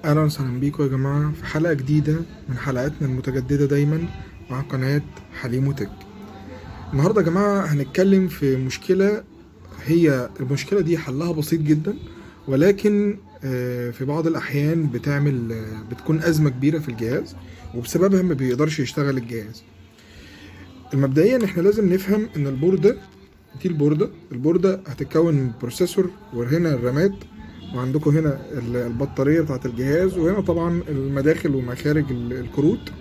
اهلا وسهلا بيكم يا جماعه في حلقه جديده من حلقاتنا المتجدده دايما مع قناه حليم وتك. النهارده يا جماعه هنتكلم في مشكله. هي المشكله دي حلها بسيط جدا، ولكن في بعض الاحيان بتكون ازمه كبيره في الجهاز، وبسببها ما بيقدرش يشتغل الجهاز. مبدئيا احنا لازم نفهم ان دي البورده هتتكون من بروسيسور، وهنا الرامات، وعندكم هنا البطارية بتاعت الجهاز، وهنا طبعا المداخل ومخارج الكروت،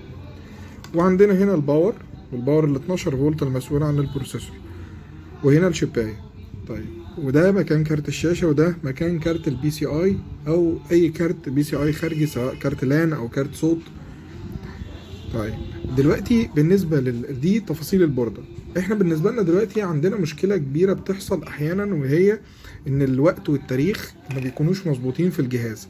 وعندنا هنا والباور ال 12 فولت المسؤول عن البروسيسور، وهنا الشباية. طيب، وده مكان كارت الشاشة، وده مكان كارت البي سي اي او اي كارت بي سي اي خارجي، سواء كارت لان او كارت صوت. طيب، دلوقتي بالنسبة دي تفاصيل البوردة. احنا بالنسبة لنا دلوقتي عندنا مشكلة كبيرة بتحصل احيانا، وهي ان الوقت والتاريخ ما بيكونوش مظبوطين في الجهاز،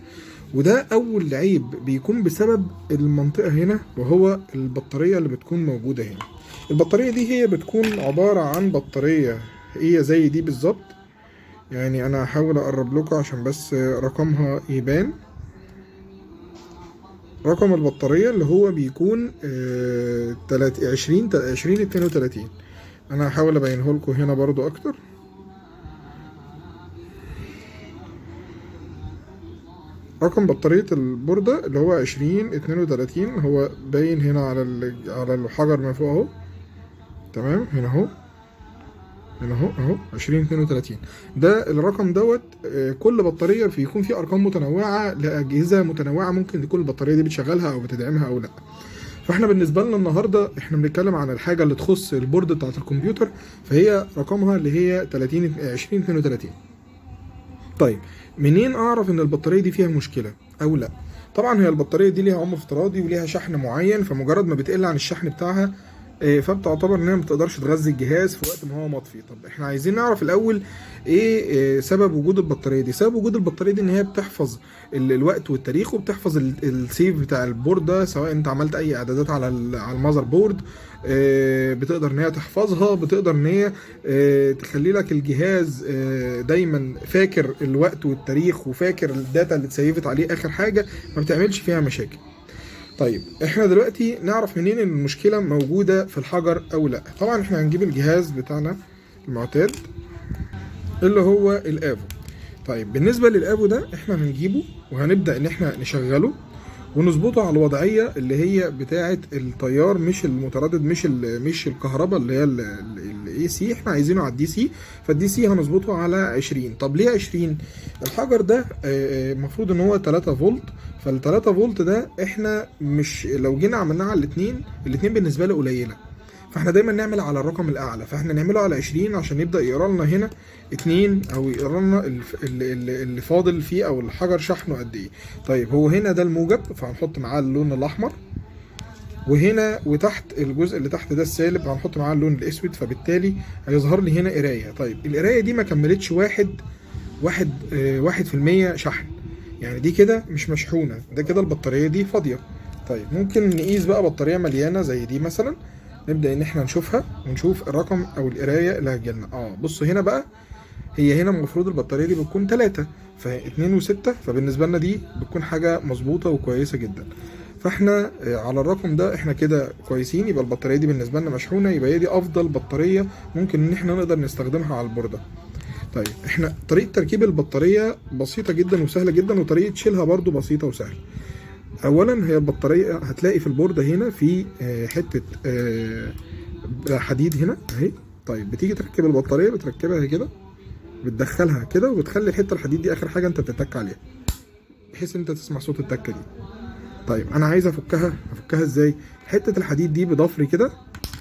وده اول عيب بيكون بسبب المنطقة هنا، وهو البطارية اللي بتكون موجودة هنا. البطارية دي هي بتكون عبارة عن بطارية هي زي دي بالظبط. يعني انا هحاول اقرب لكم عشان بس رقمها يبان. رقم البطارية اللي هو بيكون 2032. انا هحاول ابينه لكم هنا برضو اكتر. رقم بطارية البوردة اللي هو 2032، هو باين هنا على الحجر من فوق اهو. تمام، هنا اهو 2032. ده الرقم دوت. كل بطارية بيكون فيه ارقام متنوعة لاجهزة متنوعة، ممكن تكون البطارية دي بتشغلها او بتدعمها او لا. فاحنا بالنسبه لنا النهارده احنا بنتكلم عن الحاجه اللي تخص البورد بتاعت الكمبيوتر، فهي رقمها اللي هي 2032. طيب، منين اعرف ان البطاريه دي فيها مشكله او لا؟ طبعا هي البطاريه دي ليها عمر افتراضي وليها شحن معين، فمجرد ما بتقل عن الشحن بتاعها فبتعتبر انها ما بتقدرش تغذي الجهاز في وقت ما هو مطفي. طب احنا عايزين نعرف الاول ايه سبب وجود البطاريه دي. سبب وجود البطاريه دي ان هي بتحفظ الوقت والتاريخ، وبتحفظ السيف بتاع البورده، سواء انت عملت اي اعدادات على المذر بورد. بتقدر ان هي تحفظها، بتقدر ان هي تخلي لك الجهاز دايما فاكر الوقت والتاريخ، وفاكر الداتا اللي اتسيفت عليه اخر حاجه، ما بتعملش فيها مشاكل. طيب، احنا دلوقتي نعرف منين ان المشكله موجوده في الحجر او لا؟ طبعا احنا هنجيب الجهاز بتاعنا المعتاد اللي هو الافو. طيب، بالنسبه للافو ده احنا هنجيبه وهنبدا ان احنا نشغله ونظبطه على الوضعيه اللي هي بتاعه التيار، مش المتردد، مش الكهرباء اللي هي الاي سي. احنا عايزينه على الدي سي، فالدي سي هنظبطه على 20. طب ليه 20؟ الحجر ده المفروض ان هو 3 فولت، فال 3 فولت ده احنا مش لو جينا عملناه على الاثنين بالنسبه له قليله، فاحنا دايما نعمل على الرقم الاعلى، فاحنا نعمله على 20 عشان يبدا يقرا لنا هنا 2، او يقرا لنا اللي فاضل فيه، او الحجر شحنه قد ايه. طيب، هو هنا ده الموجب، فهنحط معاه اللون الاحمر، وهنا وتحت الجزء اللي تحت ده السالب، هنحط معاه اللون الاسود، فبالتالي هيظهر لي هنا قرايه. طيب، القرايه دي ما كملتش واحد في المية شحن، يعني دي كده مش مشحونه، ده كده البطاريه دي فاضيه. طيب، ممكن نقيس بقى بطاريه مليانه زي دي مثلا، نبدا ان احنا نشوفها ونشوف الرقم او القرايه اللي هتجيلنا. بصوا هنا بقى، هي هنا المفروض البطاريه دي بتكون 3، ف2 و6، فبالنسبه لنا دي بتكون حاجه مظبوطه وكويسه جدا. فاحنا على الرقم ده احنا كده كويسين، يبقى البطاريه دي بالنسبه لنا مشحونه، يبقى هي دي افضل بطاريه ممكن ان احنا نقدر نستخدمها على البورده. طيب، احنا طريقه تركيب البطاريه بسيطه جدا وسهله جدا، وطريقه شيلها برضو بسيطه وسهله. اولا، هي البطاريه هتلاقي في البورده هنا في حته حديد هنا اهي. طيب، بتيجي تركب البطاريه، بتركبها كده، بتدخلها كده، وبتخلي الحته الحديد دي اخر حاجه انت بتتك عليها، بحيث انت تسمع صوت التكه دي. طيب، انا عايز افكها ازاي؟ حته الحديد دي بضفري كده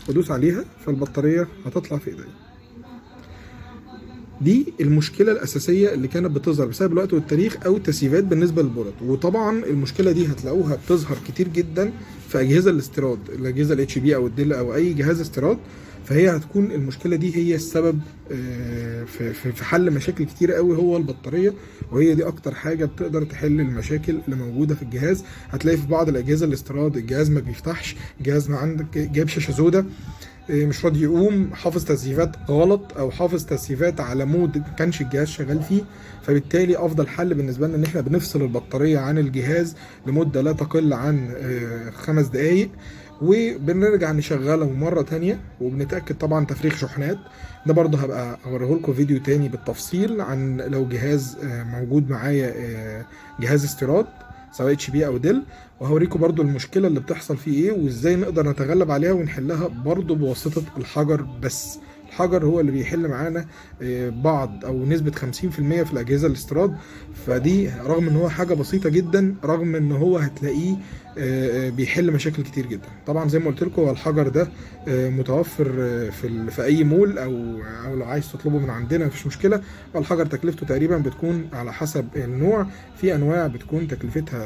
وادوس عليها، فالبطاريه هتطلع في ايدي. دي المشكله الاساسيه اللي كانت بتظهر بسبب الوقت والتاريخ او التسييفات بالنسبه للبورد. وطبعا المشكله دي هتلاقوها بتظهر كتير جدا في اجهزه الاستيراد، الاجهزه الاتش بي او الديل او اي جهاز استيراد، فهي هتكون المشكله دي هي السبب في حل مشاكل كتير قوي، هو البطاريه. وهي دي اكتر حاجه بتقدر تحل المشاكل اللي موجوده في الجهاز. هتلاقي في بعض الاجهزه الاستيراد الجهاز ما بيفتحش، جهاز ما عندك جايب شاشه سوداء، مش راضي يقوم، حافظ تسييفات غلط او حافظ تسييفات على مود ما كانش الجهاز شغال فيه. فبالتالي افضل حل بالنسبه لنا ان احنا بنفصل البطاريه عن الجهاز لمده لا تقل عن 5 دقائق، وبنرجع نشغله مرة تانية، وبنتأكد طبعا تفريغ شحنات. ده برضه هبقى اوريه لكم فيديو تاني بالتفصيل عن لو جهاز موجود معايا جهاز استيراد سواء اتش بي او ديل، وهوريكم برضو المشكلة اللي بتحصل فيه ايه وازاي نقدر نتغلب عليها ونحلها برضو بواسطة الحجر. بس الحجر هو اللي بيحل معانا بعض او نسبة 50% في الاجهزة الاستيراد. فدي رغم ان هو حاجة بسيطة جدا، رغم ان هو هتلاقيه بيحل مشاكل كتير جدا. طبعا زي ما قلت لكم هو الحجر ده متوفر في اي مول، او لو عايز تطلبه من عندنا مفيش مشكلة. الحجر تكلفته تقريبا بتكون على حسب النوع، في انواع بتكون تكلفتها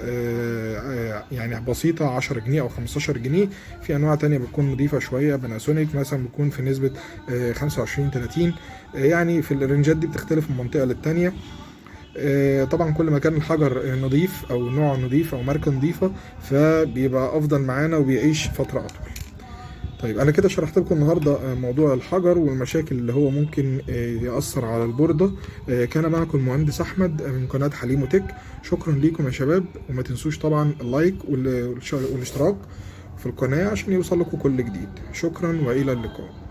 يعني بسيطة 10 جنيه او 15 جنيه، في انواع تانية بتكون نظيفة شوية باناسونيك مثلا بتكون في نسبة 25-30، يعني في الرنجات دي بتختلف من منطقة للتانية. طبعا كل ما كان الحجر نظيف او نوع نظيف او ماركة نظيفة فبيبقى افضل معانا وبيعيش فترة اطول. طيب انا كده شرحت لكم النهارده موضوع الحجر والمشاكل اللي هو ممكن يأثر على البوردة. كان معكم المهندس احمد من قناة حليمو تك. شكرا ليكم يا شباب، وما تنسوش طبعا اللايك والاشتراك في القناة عشان يوصل لكم كل جديد. شكرا والى اللقاء.